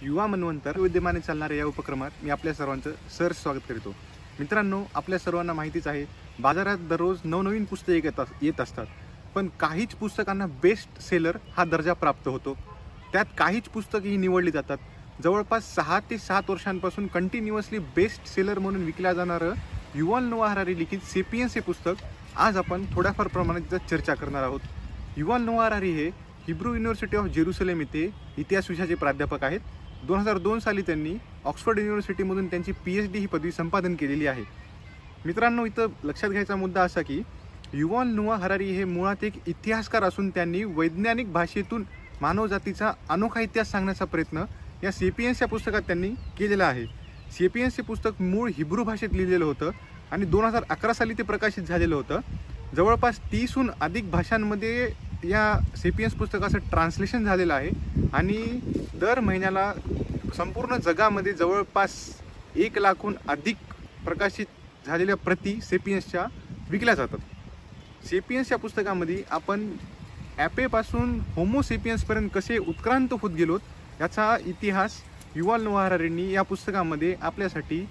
युवा मनवंतर विद्यमाने चालणाऱ्या या उपक्रमात मी आपल्या सर्वांचं स्वागत करतो। मित्रांनो, आपल्या सर्वांना माहितीच आहे, बाजारात दररोज नवनवीन पुस्तके येत असतात, पण काहीच पुस्तकांना बेस्ट सेलर हा दर्जा प्राप्त होतो। त्यात काहीच पुस्तके ही निवडली जातात। जवळपास 6 ते 7 वर्षांपासून कंटिन्युअसली बेस्ट सेलर म्हणून विकल्या जाणारं युव्हल नोआ हरारी लिखित सेपियन्स हे पुस्तक आज आपण थोड्याफार प्रमाणात चर्चा करणार आहोत। युव्हल नोआ हरारी हे हिब्रू युनिव्हर्सिटी ऑफ जेरुसलेम येथे इतिहास विषयाचे प्राध्यापक आहेत। 2002 साली त्यांनी ऑक्सफर्ड युनिव्हर्सिटीमधून त्यांची PhD ही पदवी संपादन केलेली आहे। मित्रांनो, इथं लक्षात घ्यायचा मुद्दा असा की युव्हल नोआ हरारी हे मुळात एक इतिहासकार असून त्यांनी वैज्ञानिक भाषेतून मानवजातीचा अनोखा इतिहास सांगण्याचा प्रयत्न या सेपियन्स या पुस्तकात त्यांनी केलेला आहे। सेपियन्स हे पुस्तक मूळ हिब्रू भाषेत लिहिलेलं होतं आणि 2011 साली ते प्रकाशित झालेलं होतं। जवळपास 30हून अधिक भाषांमध्ये या सेपियन्स पुस्तकाचं ट्रान्सलेशन झालेलं आहे आणि दर महिन्याला संपूर्ण जगामध्ये जवळपास 1 लाखाहून अधिक प्रकाशित झालेल्या प्रती सेपियन्सच्या विकल्या जातात। सेपियन्स या पुस्तकामध्ये आपण ॲपेपासून होमो सेपियन्सपर्यंत कसे उत्क्रांत होत गेलोत याचा इतिहास युव्हल नोआ हरारींनी या पुस्तकामध्ये आपल्यासाठी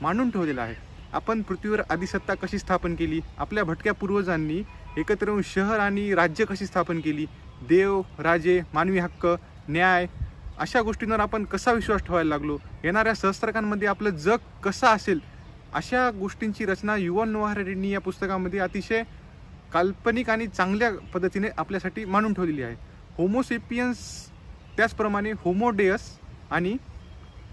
मांडून ठेवलेला आहे। आपण पृथ्वीवर आदिसत्ता कशी स्थापन केली, आपल्या भटक्या पूर्वजांनी एकत्र येऊन शहर आणि राज्य कशी स्थापन केली, देव, राजे, मानवी हक्क, न्याय अशा गोष्टींवर आपण कसा विश्वास ठेवायला लागलो, येणाऱ्या सहस्त्रकांमध्ये आपलं जग कसं असेल, अशा गोष्टींची रचना युव्हल नोआ हरारींनी या पुस्तकामध्ये अतिशय काल्पनिक आणि चांगल्या पद्धतीने आपल्यासाठी मांडून ठेवलेली आहे। होमो सेपियन्स, त्याचप्रमाणे होमो डेअस आणि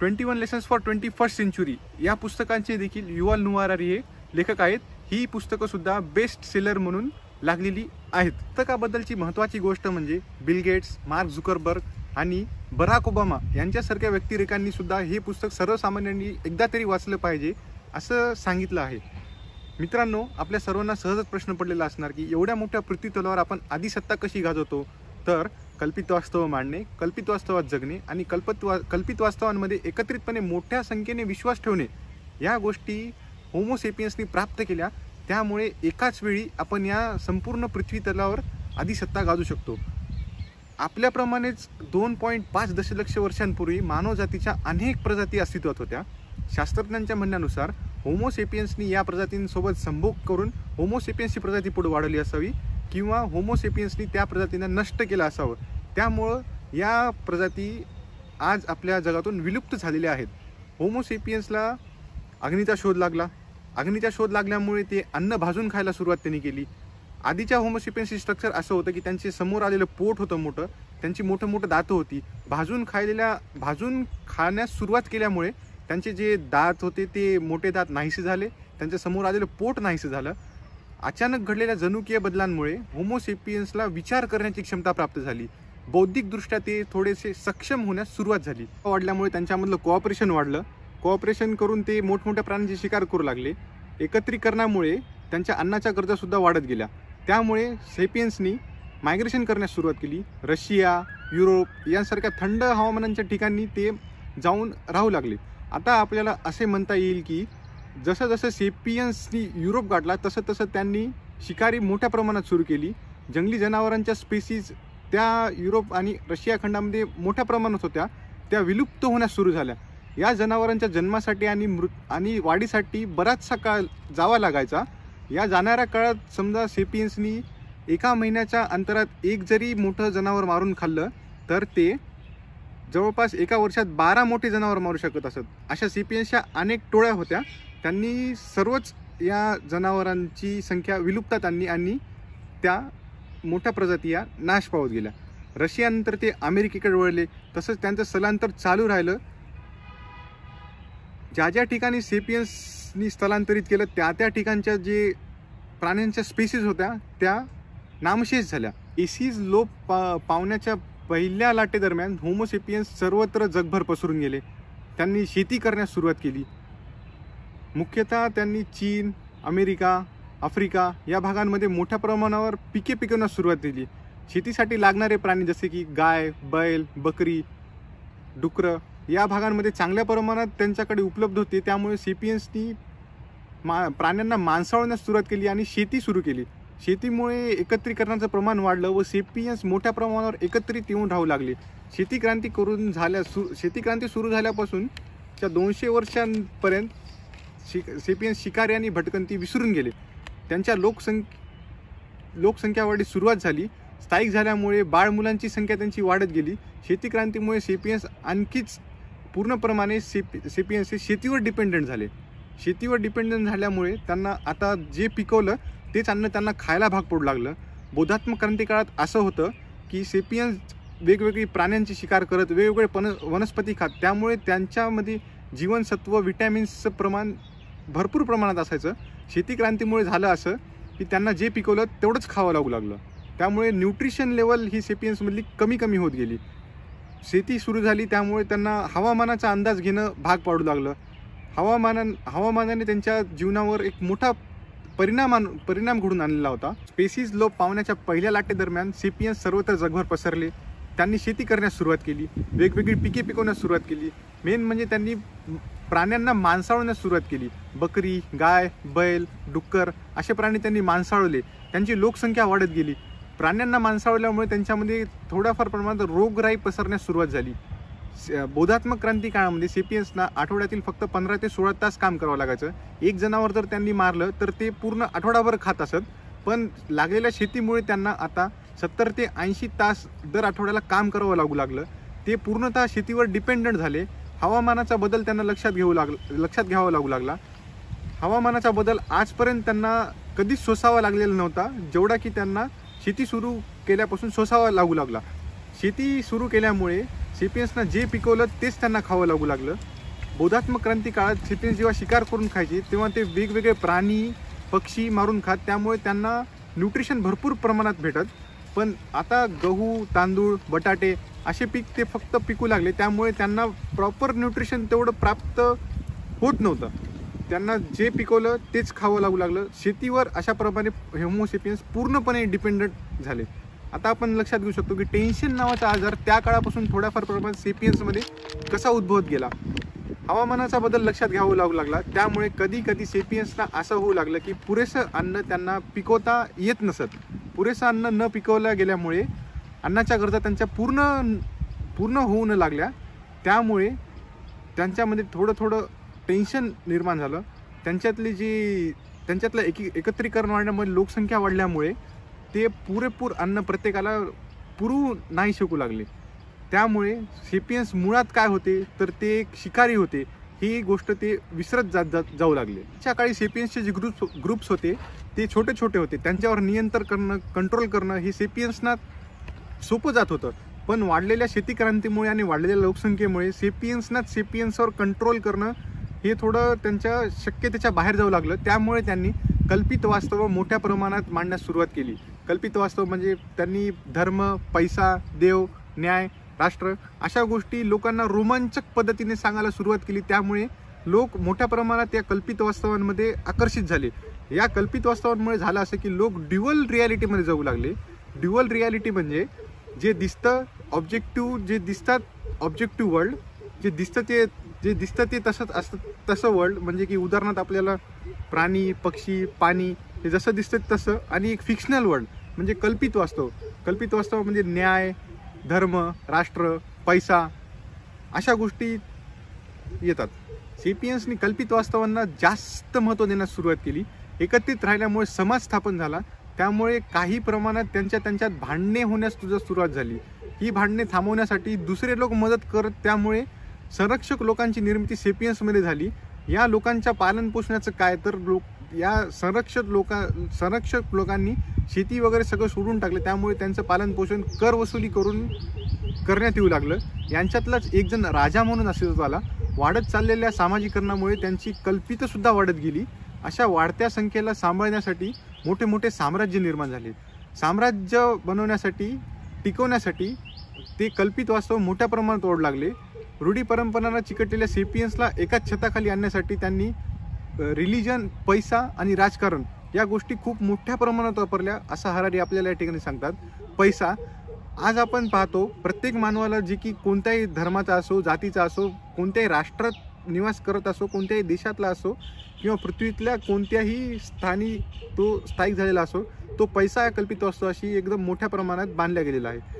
21 लेसन्स फॉर 21st सेंचुरी या पुस्तकांचे देखील युव्हल नोआ हरारी हे लेखक आहेत। ही पुस्तकं सुद्धा बेस्ट सेलर म्हणून लागलेली आहेत। पुस्तकाबद्दलची महत्त्वाची गोष्ट म्हणजे बिल गेट्स, मार्क झुकरबर्ग आणि बराक ओबामा यांच्यासारख्या व्यक्तिरेखांनी सुद्धा हे पुस्तक सर्वसामान्यांनी एकदा तरी वाचलं पाहिजे असं सांगितलं आहे। मित्रांनो, आपल्या सर्वांना सहजच प्रश्न पडलेला असणार की एवढ्या मोठ्या पृथ्वीतलावर आपण आदिसत्ता कशी गाजवतो? तर कल्पित वास्तव मांडणे, कल्पित वास्तवात जगणे आणि कल्पित वास्तवांमध्ये एकत्रितपणे मोठ्या संख्येने विश्वास ठेवणे या गोष्टी होमो सेपियन्सनी प्राप्त केल्या। त्यामुळे एकाच वेळी आपण या संपूर्ण पृथ्वी तलावर आदिसत्ता गाजू शकतो। आपल्याप्रमाणेच 2.5 दशलक्ष वर्षांपूर्वी मानवजातीच्या अनेक प्रजाती अस्तित्वात होत्या। शास्त्रज्ञांच्या म्हणण्यानुसार होमो सेपियन्सनी या प्रजातींसोबत संभोग करून होमो सेपियन्सची प्रजाती पुढे वाढवली असावी किंवा होमो सेपियन्सनी त्या प्रजातींना नष्ट केलं असावं। त्यामुळं या प्रजाती आज आपल्या जगातून विलुप्त झालेल्या आहेत। होमो सेपियन्सला अग्नीचा शोध लागला। अग्नीचा शोध लागल्यामुळे ते अन्न भाजून खायला सुरुवात त्यांनी केली। आधीच्या होमो सेपियन्सचे स्ट्रक्चर असं होतं की त्यांचे समोर आलेलं पोट होतं मोठं, त्यांची मोठं दातं होती। भाजून खाण्यास सुरुवात केल्यामुळे त्यांचे जे दात होते ते मोठे दात नाहीसे झाले, त्यांच्या समोर आलेलं पोट नाहीसे झालं। अचानक घडलेल्या जनुकीय बदलांमुळे होमो सेपियन्सला विचार करण्याची क्षमता प्राप्त झाली। बौद्धिकदृष्ट्या ते थोडेसे सक्षम होण्यास सुरुवात झाली। वाढल्यामुळे त्यांच्यामधलं कोऑपरेशन वाढलं। कोऑपरेशन करून ते मोठमोठ्या प्राण्यांची शिकार करू लागले। एकत्रीकरणामुळे त्यांच्या अन्नाच्या गरजा सुद्धा वाढत गेल्या। त्यामुळे सेपियन्सनी मायग्रेशन करण्यास सुरुवात केली। रशिया, युरोप यांसारख्या थंड हवामानांच्या ठिकाणी ते जाऊन राहू लागले। आता आपल्याला असे म्हणता येईल की जसं जसं सेपियन्सनी युरोप गाठला तसं तसं त्यांनी शिकारी मोठ्या प्रमाणात सुरू केली। जंगली जनावरांच्या स्पेसीज त्या युरोप आणि रशिया खंडामध्ये मोठ्या प्रमाणात होत्या, त्या विलुप्त होण्यास सुरू झाल्या। या जनावरांच्या जन्मासाठी आणि वाढीसाठी बराचसा काळ जावा लागायचा। या जाणाऱ्या काळात समजा सेपियन्सनी 1 महिन्याच्या अंतरात एक जरी मोठं जनावर मारून खाल्लं तर ते जवळपास 1 वर्षात 12 मोठे जनावर मारू शकत असत। अशा सेपियन्सच्या अनेक टोळ्या होत्या। त्यांनी सर्वच या जनावरांची संख्या विलुप्तात आणली आणि त्या मोठ्या प्रजाती या नाश पावत गेल्या। रशियानंतर ते अमेरिकेकडे वळले, तसंच त्यांचं स्थलांतर चालू राहिलं। ज्या ज्या ठिकाणी सेपियन्सनी स्थलांतरित केलं त्या ठिकाणच्या जे प्राण्यांच्या स्पेसीज होत्या त्या नामशेष झाल्या। एसीज लोप पावण्याच्या पहिल्या लाटेदरम्यान होमो सेपियन्स सर्वत्र जगभर पसरून गेले। त्यांनी शेती करण्यास सुरुवात केली। मुख्यतः त्यांनी चीन, अमेरिका, आफ्रिका या भागांमध्ये मोठ्या प्रमाणावर पिके पिकवण्यास सुरुवात केली। शेतीसाठी लागणारे प्राणी जसे की गाय, बैल, बकरी, डुकरं या भागांमध्ये चांगल्या प्रमाणात त्यांच्याकडे उपलब्ध होते। त्यामुळे सेपियन्सनी प्राण्यांना मांसाळण्यास सुरुवात केली आणि शेती सुरू केली। शेतीमुळे एकत्रीकरणाचं प्रमाण वाढलं व सेपियन्स मोठ्या प्रमाणावर एकत्रित येऊन राहू लागले. शेती क्रांती सुरू झाल्यापासून च्या 200 वर्षांपर्यंत सेपियन्स शिकारी आणि भटकंती विसरून गेले. त्यांच्या लोकसंख्या वाढीस सुरुवात झाली. स्थायिक झाल्यामुळे बाळमुलांची संख्या त्यांची वाढत गेली. शेती क्रांतीमुळे सेपियन्स आणखीच पूर्णप्रमाणे सेपियन्स हे शेतीवर डिपेंडंट झाले. शेतीवर डिपेंडंट झाल्यामुळे त्यांना आता जे पिकवलं तेच अन्न त्यांना खायला भाग पडू लागलं. बौद्धात्मक क्रांती काळात असं होतं की सेपियन्स वेगवेगळी प्राण्यांची शिकार करत वेगवेगळे वनस्पती खात, त्यामुळे त्यांच्यामध्ये जीवनसत्व विटॅमिन्सचं प्रमाण भरपूर प्रमाणात असायचं. शेती क्रांतीमुळे झालं असं की त्यांना जे पिकवलं तेवढंच खावं लागू लागलं. त्यामुळे न्यूट्रिशन लेवल ही सेपियन्समधली कमी होत गेली. शेती सुरू झाली त्यामुळे त्यांना हवामानाचा अंदाज घेणं भाग पाडू लागलं. हवामानाने त्यांच्या जीवनावर एक मोठा परिणाम घडून आणलेला होता. स्पेसीज लोप पावण्याच्या पहिल्या लाटेदरम्यान सेपियन्स सर्वत्र जगभर पसरले. त्यांनी शेती करण्यास सुरुवात केली, वेगवेगळी पिके पिकवण्यास सुरुवात केली. मेन म्हणजे त्यांनी प्राण्यांना मांसाळण्यास सुरुवात केली. बकरी, गाय, बैल, डुक्कर असे प्राणी त्यांनी मांसाळले. त्यांची लोकसंख्या वाढत गेली. प्राण्यांना मांसाळल्यामुळे त्यांच्यामध्ये थोड्याफार प्रमाणात रोगराई पसरण्यास सुरुवात झाली. बौद्धात्मक क्रांती काळामध्ये सेपियन्सना आठवड्यातील फक्त 15 ते 16 तास काम करावं लागायचं. एक जनावर जर त्यांनी मारलं तर ते पूर्ण आठवडाभर खात असत. पण लागलेल्या शेतीमुळे त्यांना आता 70 ते 80 तास दर आठवड्याला काम करावं लागू लागलं. ते पूर्णतः शेतीवर डिपेंडंट झाले. हवामानाचा बदल त्यांना लक्षात घ्यावा लागू लागला. हवामानाचा बदल आजपर्यंत त्यांना कधीच सोसावा लागलेला नव्हता, जेवढा की त्यांना शेती सुरू केल्यापासून सोसावा लागू लागला. शेती सुरू केल्यामुळे सेपियन्सना जे पिकवलं तेच त्यांना खावं लागू लागलं. बौद्धात्मक क्रांती काळात सेपियन्स जेव्हा शिकार करून खायचे तेव्हा ते वेगवेगळे प्राणी पक्षी मारून खात, त्यामुळे त्यांना न्यूट्रिशन भरपूर प्रमाणात भेटत. पण आता गहू, तांदूळ, बटाटे असे पीक ते फक्त पिकू लागले, त्यामुळे त्यांना प्रॉपर न्यूट्रिशन तेवढं प्राप्त होत नव्हतं. त्यांना जे पिकवलं तेच खावं लागू लागलं. शेतीवर अशा प्रकारे होमो सेपियन्स पूर्णपणे डिपेंडंट झाले. आता आपण लक्षात घेऊ शकतो की टेन्शन नावाचा आजार त्या काळापासून थोड्याफार प्रमाणात सेपियन्समध्ये कसा उद्भवत गेला. हवामानाचा बदल लक्षात घ्यावा लागू लागला, त्यामुळे कधी सेपियन्सना असं होऊ लागलं की पुरेसं अन्न त्यांना पिकवता येत नसत. पुरेसं अन्न न पिकवल्या गेल्यामुळे अन्नाच्या गरजा त्यांच्या पूर्ण होऊ न लागल्या. त्यामुळे त्यांच्यामध्ये थोडं टेन्शन निर्माण झालं. त्यांच्यातलं एकत्रीकरण वाढल्यामुळे लोकसंख्या वाढल्यामुळे ते पुरेपूर अन्न प्रत्येकाला पुरवू नाही शकू लागले. त्यामुळे सेपियन्स मुळात काय होते तर ते एक शिकारी होते, ही गोष्ट ते विसरत जाऊ लागले. त्या काळी सेपियन्सचे जे ग्रुप्स होते ते छोटे होते. त्यांच्यावर नियंत्रण कंट्रोल करणं हे सेपियन्सना सोपं जात होतं. पण वाढलेल्या शेती क्रांतीमुळे आणि वाढलेल्या लोकसंख्येमुळे सेपियन्सवर कंट्रोल करणं हे थोडं त्यांच्या शक्यतेच्या बाहेर जाऊ लागलं. त्यामुळे त्यांनी कल्पित वास्तव मोठ्या प्रमाणात मांडण्यास सुरुवात केली. कल्पित वास्तव म्हणजे त्यांनी धर्म, पैसा, देव, न्याय, राष्ट्र अशा गोष्टी लोकांना रोमांचक पद्धतीने सांगायला सुरुवात केली. त्यामुळे लोक मोठ्या प्रमाणात या कल्पित वास्तवांमध्ये आकर्षित झाले. या कल्पित वास्तवांमुळे झालं असं की लोक ड्युअल रियालिटीमध्ये जाऊ लागले. ड्युअल रियालिटी म्हणजे जे दिसतं ऑब्जेक्टिव्ह वर्ल्ड, जे दिसतं ते तसंच असतं तसं वर्ल्ड. म्हणजे की उदाहरणार्थ आपल्याला प्राणी, पक्षी, पाणी हे जसं दिसतं तसं, आणि एक फिक्शनल वर्ल्ड म्हणजे कल्पित वास्तव म्हणजे न्याय, धर्म, राष्ट्र, पैसा अशा गोष्टी येतात. सेपियन्सनी कल्पित वास्तवांना जास्त महत्त्व देण्यास सुरुवात केली. एकत्रित राहिल्यामुळे समाज स्थापन झाला. त्यामुळे काही प्रमाणात त्यांच्यात भांडणे होण्यास सुरुवात झाली. ही भांडणे थांबवण्यासाठी दुसरे लोक मदत करत, त्यामुळे संरक्षक लोकांची निर्मिती सेपियन्समध्ये झाली. या लोकांच्या पालनपोषणाचं काय तर या संरक्षक लोकांनी शेती वगैरे सगळं सोडून टाकले. त्यामुळे त्यांचं पालनपोषण कर वसुली करण्यात येऊ लागलं. यांच्यातलाच एक जण राजा म्हणून अस्तित्वात आला. वाढत चाललेल्या सामाजिकरणामुळे त्यांची कल्पितसुद्धा वाढत गेली. अशा वाढत्या संख्येला सांभाळण्यासाठी मोठे साम्राज्य निर्माण झाले. साम्राज्य बनवण्यासाठी, टिकवण्यासाठी ते कल्पित वास्तव मोठ्या प्रमाणात वाढू लागले. रूढी परंपरांना चिकटलेल्या सेपियन्सला एकाच छताखाली आणण्यासाठी त्यांनी रिलिजन, पैसा आणि राजकारण या गोष्टी खूप मोठ्या प्रमाणात वापरल्या, असं हरारी आपल्याला या ठिकाणी सांगतात. पैसा आज आपण पाहतो प्रत्येक मानवाला, जे की कोणत्याही धर्माचा असो, जातीचा असो, कोणत्याही निवास करत असो, कोणत्याही देशातला असो किंवा पृथ्वीतल्या कोणत्याही स्थानी तो स्थायिक झालेला असो, तो पैसा या कल्पित वस्तूशी एकदम मोठ्या प्रमाणात बांधला गेलेला आहे.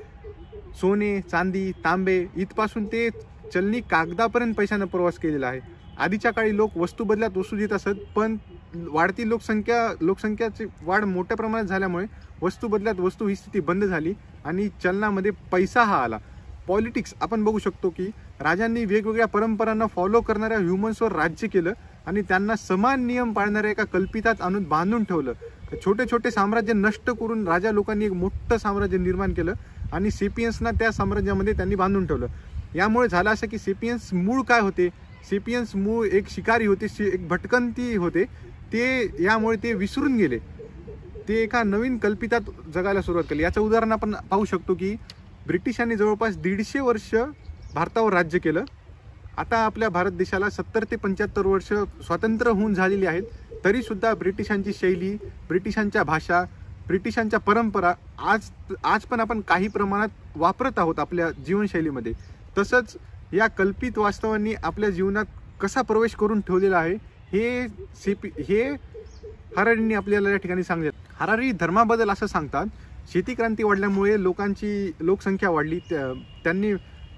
सोने, चांदी, तांबे इथपासून ते चलनी कागदापर्यंत पैशानं प्रवास केलेला आहे. आधीच्या काळी लोक वस्तू बदल्यात वस्तू देत असत, पण वाढती लोकसंख्याची वाढ मोठ्या प्रमाणात झाल्यामुळे वस्तू बदल्यात वस्तू ही स्थिती बंद झाली आणि चलनामध्ये पैसा हा आला. पॉलिटिक्स आपण बघू शकतो की राजांनी वेगवेगळ्या परंपरांना फॉलो करणाऱ्या ह्युमन्सवर राज्य केलं आणि त्यांना समान नियम पाळणाऱ्या एका कल्पितात आणून बांधून ठेवलं. छोटे छोटे साम्राज्य नष्ट करून राजा लोकांनी एक मोठं साम्राज्य निर्माण केलं आणि सेपियन्सना त्या साम्राज्यामध्ये त्यांनी बांधून ठेवलं. यामुळे झालं असं की सेपियन्स मूळ काय होते, सेपियन्स मूळ एक शिकारी होते, एक भटकंती होते, ते यामुळे ते विसरून गेले. ते एका नवीन कल्पितात जगायला सुरुवात केली. याचं उदाहरण आपण पाहू शकतो की ब्रिटिशांनी जवळपास 150 वर्ष भारतावर राज्य केलं. आता आपल्या भारत देशाला 70 ते 75 वर्ष स्वातंत्र्य होऊन झालेली आहेत, तरीसुद्धा ब्रिटिशांची शैली, ब्रिटिशांच्या भाषा, ब्रिटिशांच्या परंपरा आज पण आपण काही प्रमाणात वापरत आहोत आपल्या जीवनशैलीमध्ये. तसंच या कल्पित वास्तवांनी आपल्या जीवनात कसा प्रवेश करून ठेवलेला आहे हे हरारींनी आपल्याला या ठिकाणी सांगितलं. हरारी धर्माबद्दल असं सांगतात, शेती क्रांती वाढल्यामुळे लोकसंख्या वाढली,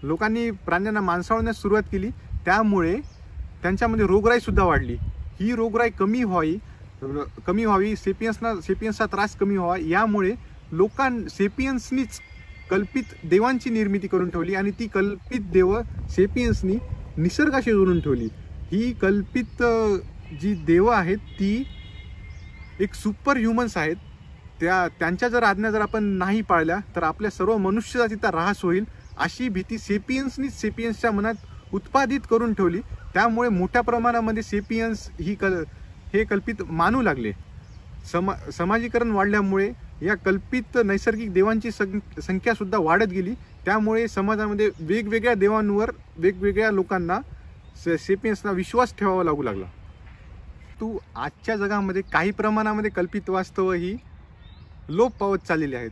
लोकांनी प्राण्यांना मांसाळण्यास सुरुवात केली, त्यामुळे त्यांच्यामध्ये रोगराई सुद्धा वाढली. ही रोगराई कमी व्हावी, सेपियन्सचा त्रास कमी व्हावा, यामुळे सेपियन्सनीच कल्पित देवांची निर्मिती करून ठेवली आणि ती कल्पित देव सेपियन्सनी निसर्गाशी जोडून ठेवली. ही कल्पित जी देव आहेत ती एक सुपर ह्युमन्स आहेत. त्यांच्या जर आज्ञा जर आपण नाही पाळल्या तर आपल्या सर्व मनुष्य जातीचा ऱ्हास होईल, अशी भीती सेपियन्सच्या मनात उत्पादित करून ठेवली. त्यामुळे मोठ्या प्रमाणामध्ये सेपियन्स हे कल्पित मानू लागले. समाजीकरण वाढल्यामुळे या कल्पित नैसर्गिक देवांची संख्या सुद्धा वाढत गेली. त्यामुळे समाजामध्ये वेगवेगळ्या देवांवर वेगवेगळ्या लोकांना सेपियन्सना विश्वास ठेवावा लागू लागला. आजच्या जगामध्ये काही प्रमाणामध्ये कल्पित वास्तव ही लोप पावत चाललेली आहेत.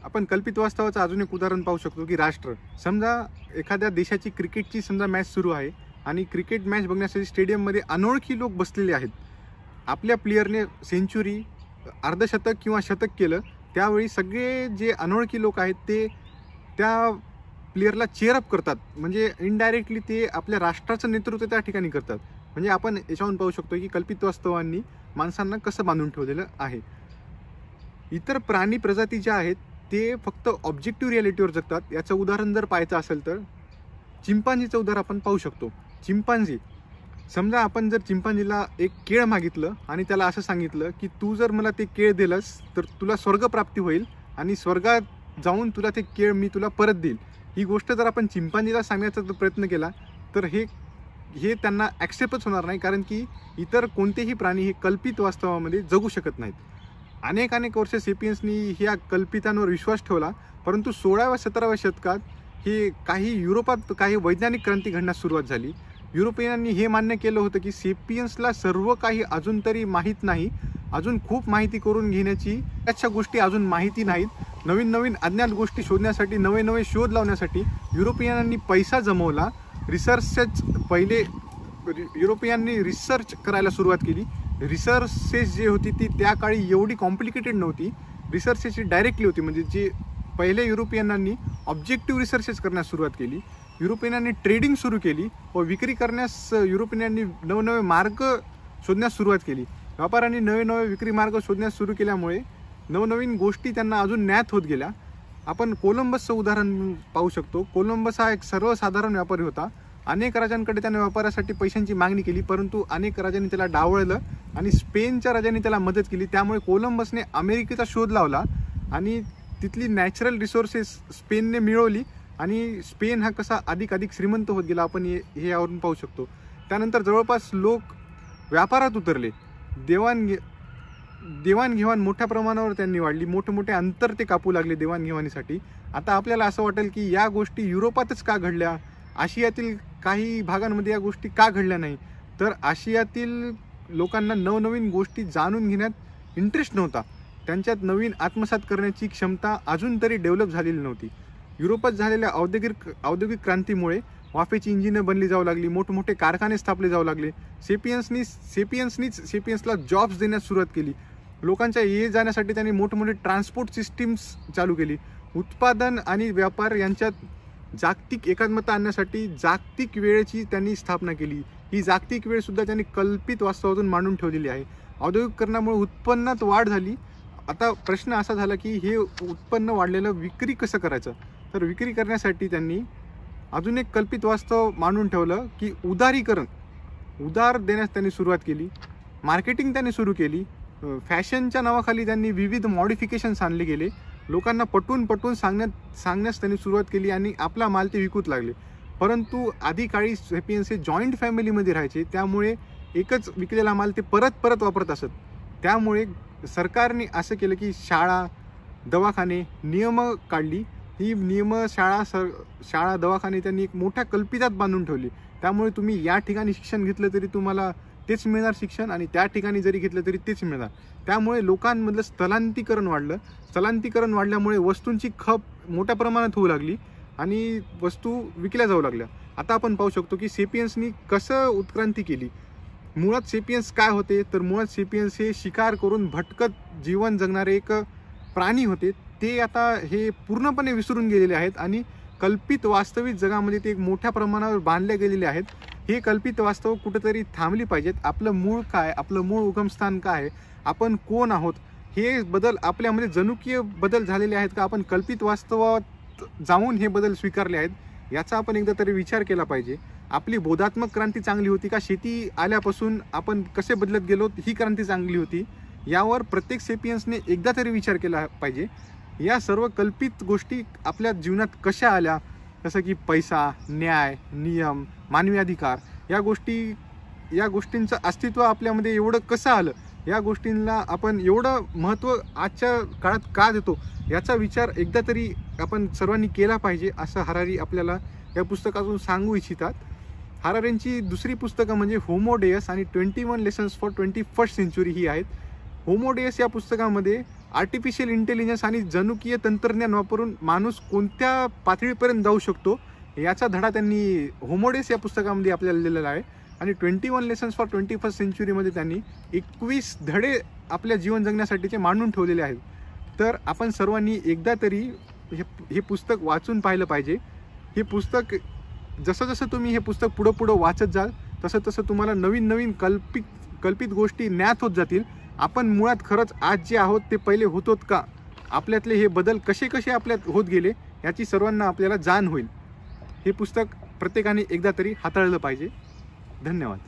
आपण कल्पित वास्तवाचं अजून एक उदाहरण पाहू शकतो की राष्ट्र, समजा एखाद्या देशाची क्रिकेटची मॅच सुरू आहे आणि क्रिकेट मॅच बघण्यासाठी स्टेडियममध्ये अनोळखी लोक बसलेले आहेत. आपल्या प्लेयरने सेंचुरी, अर्धशतक किंवा शतक केलं, त्यावेळी सगळे जे अनोळखी लोक आहेत ते त्या प्लेयरला चेअरअप करतात. म्हणजे इनडायरेक्टली ते आपल्या राष्ट्राचं नेतृत्व त्या ठिकाणी करतात. म्हणजे आपण याच्यावरून पाहू शकतो की कल्पित वास्तवांनी माणसांना कसं बांधून ठेवलेलं आहे. इतर प्राणी प्रजाती ज्या आहेत ते फक्त ऑब्जेक्टिव्ह रिॲलिटीवर जगतात. याचं उदाहरण जर पाहायचं असेल तर चिंपांजीचं उदाहरण आपण पाहू शकतो. चिंपांजी, समजा आपण जर चिंपांजीला एक केळ मागितलं आणि त्याला असं सांगितलं की तू जर मला ते केळ दिलंस तर तुला स्वर्गप्राप्ती होईल आणि स्वर्गात जाऊन तुला ते केळ मी तुला परत देईल. ही गोष्ट जर आपण चिंपांजीला सांगण्याचा प्रयत्न केला तर हे त्यांना ॲक्सेप्टच होणार नाही, कारण की इतर कोणतेही प्राणी हे कल्पित वास्तवामध्ये जगू शकत नाहीत. अनेक वर्ष सेपियन्सनी ह्या कल्पितांवर विश्वास ठेवला, परंतु 16व्या-17व्या शतकात युरोपात काही वैज्ञानिक क्रांती घडण्यास सुरुवात झाली. युरोपियनांनी हे मान्य केलं होतं की सेपियन्सला सर्व काही अजून तरी माहीत नाही, अजून खूप माहिती करून घेण्याची त्याच्या गोष्टी अजून माहिती नाहीत. नवीन अज्ञात गोष्टी शोधण्यासाठी, नवे शोध लावण्यासाठी युरोपियनांनी पैसा जमवला. युरोपियनांनी रिसर्च करायला सुरुवात केली. रिसर्चेस जी होती ती त्या काळी एवढी कॉम्प्लिकेटेड नव्हती. रिसर्चेस डायरेक्टली होती, म्हणजे जे पहिले युरोपियनांनी ऑब्जेक्टिव्ह रिसर्चेस करण्यास सुरुवात केली. युरोपियनांनी ट्रेडिंग सुरू केली व विक्री करण्यास युरोपियनांनी नवनवे मार्ग शोधण्यास सुरुवात केली. व्यापाऱ्यांनी नवे विक्री मार्ग शोधण्यास सुरू केल्यामुळे नवनवीन गोष्टी त्यांना अजून ज्ञात होत गेल्या. आपण कोलंबसचं उदाहरण पाहू शकतो. कोलंबस हा एक सर्वसाधारण व्यापारी होता. अनेक राजांकडे त्याने व्यापारासाठी पैशांची मागणी केली, परंतु अनेक राजांनी त्याला डावळलं आणि स्पेनच्या राजांनी त्याला मदत केली. त्यामुळे कोलंबसने अमेरिकेचा शोध लावला आणि तिथली नॅचरल रिसोर्सेस स्पेनने मिळवली आणि स्पेन हा कसा अधिक श्रीमंत होत गेला आपण हे यावरून पाहू शकतो. त्यानंतर जवळपास लोक व्यापारात उतरले. देवाणघेवाण मोठ्या प्रमाणावर त्यांनी वाढली. मोठे अंतर ते कापू लागले देवाणघेवाणीसाठी. आता आपल्याला असं वाटेल की या गोष्टी युरोपातच का घडल्या, आशियातील काही भागांमध्ये या गोष्टी का घडल्या नाही, तर आशियातील लोकांना नवनवीन गोष्टी जाणून घेण्यात इंटरेस्ट नव्हता. त्यांच्यात नवीन आत्मसात करण्याची क्षमता अजून तरी डेव्हलप झालेली नव्हती. युरोपात झालेल्या औद्योगिक क्रांतीमुळे वाफेची इंजिनं बनली जाऊ लागली, मोठमोठे कारखाने स्थापले जाऊ लागले. सेपियन्सला जॉब्स देण्यास सुरुवात केली. लोकांच्या ये जाण्यासाठी त्यांनी मोठमोठे ट्रान्सपोर्ट सिस्टीम्स चालू केली. उत्पादन आणि व्यापार यांच्यात जागतिक एकात्मता आणण्यासाठी जागतिक वेळेची त्यांनी स्थापना केली. ही जागतिक वेळ सुद्धा त्यांनी कल्पित वास्तवातून मांडून ठेवलेली आहे. औद्योगिकरणामुळे उत्पन्नात वाढ झाली. आता प्रश्न असा झाला की हे उत्पन्न वाढलेलं विक्री कसं करायचं. तर विक्री करण्यासाठी त्यांनी अजून एक कल्पित वास्तव मांडून ठेवलं की उदार देण्यास त्यांनी सुरुवात केली. मार्केटिंग त्यांनी सुरू केली. फॅशनच्या नावाखाली त्यांनी विविध मॉडिफिकेशन्स आणले गेले. लोकांना पटवून सांगण्यास त्यांनी सुरुवात केली आणि आपला माल ते विकूच लागले. परंतु आधी काळी सेपियन्स हे जॉईंट फॅमिलीमध्ये राहायचे, त्यामुळे एकच विकलेला माल ते परत वापरत असत. त्यामुळे सरकारने असं केलं की शाळा दवाखाने नियम काढली. ही नियम शाळा दवाखाने त्यांनी एक मोठ्या कल्पितात बांधून ठेवली. त्यामुळे तुम्ही या ठिकाणी शिक्षण घेतलं तरी तुम्हाला तेच मिळणार शिक्षण, आणि त्या ठिकाणी जरी घेतलं तरी तेच मिळणार. त्यामुळे लोकांमधलं स्थलांतरीकरण वाढलं. स्थलांतरीकरण वाढल्यामुळे वस्तूंची खप मोठ्या प्रमाणात होऊ लागली आणि वस्तू विकल्या जाऊ लागल्या. आता आपण पाहू शकतो की सेपियन्सनी कसं उत्क्रांती केली. मुळात सेपियन्स काय होते, तर मुळात सेपियन्स हे शिकार करून भटकत जीवन जगणारे एक प्राणी होते. ते आता हे पूर्णपणे विसरून गेलेले आहेत आणि कल्पित वास्तविक जगामध्ये ते एक मोठ्या प्रमाणावर बांधले गेलेले आहेत. हे कल्पित वास्तव कुठेतरी थांबली पाहिजेत. आपलं मूळ काय, आपलं मूळ उगमस्थान काय आहे, आपण कोण आहोत, हे बदल आपल्यामध्ये जनुकीय बदल झालेले आहेत का, आपण कल्पित वास्तवात जाऊन हे बदल स्वीकारले आहेत, याचा आपण एकदा तरी विचार केला पाहिजे. आपली बोधात्मक क्रांती चांगली होती का, शेती आल्यापासून आपण कसे बदलत गेलो ही क्रांती चांगली होती, यावर प्रत्येक सेपियन्सने एकदा तरी विचार केला पाहिजे. या सर्व कल्पित गोष्टी आपल्या जीवनात कशा आल्या, जसं की पैसा, न्याय, नियम, मानवी अधिकार, या गोष्टींचं अस्तित्व आपल्यामध्ये एवढं कसं आलं, या गोष्टींना आपण एवढं महत्त्व आजच्या काळात का देतो, याचा विचार एकदा तरी आपण सर्वांनी केला पाहिजे, असं हरारी आपल्याला या पुस्तकातून सांगू इच्छितात. हरारेंची दुसरी पुस्तकं म्हणजे होमो डेयस आणि 21 लेसन्स फॉर 21st सेंचुरी ही आहेत. होमो डेयस या पुस्तकामध्ये आर्टिफिशियल इंटेलिजन्स आणि जनुकीय तंत्रज्ञान वापरून माणूस कोणत्या पातळीपर्यंत जाऊ शकतो याचा धडा त्यांनी होमो डेयस या पुस्तकामध्ये आपल्याला दिलेला आहे. आणि 21 लेसन्स फॉर 21st सेंचुरीमध्ये त्यांनी 21 धडे आपल्या जीवन जगण्यासाठीचे मांडून ठेवलेले आहेत. तर आपण सर्वांनी एकदा तरी हे पुस्तक वाचून पाहिलं पाहिजे. हे पुस्तक जसं तुम्ही हे पुस्तक पुढं वाचत जाल तसं तुम्हाला नवीन कल्पित गोष्टी ज्ञात होत जातील. आपण मुळात खरंच आज जे आहोत ते पहिले होतोत का, आपल्यातले हे बदल कसे आपल्यात होत गेले याची सर्वांना आपल्याला जाण होईल. हे पुस्तक प्रत्येकाने एकदा तरी हाताळलं पाहिजे. धन्यवाद.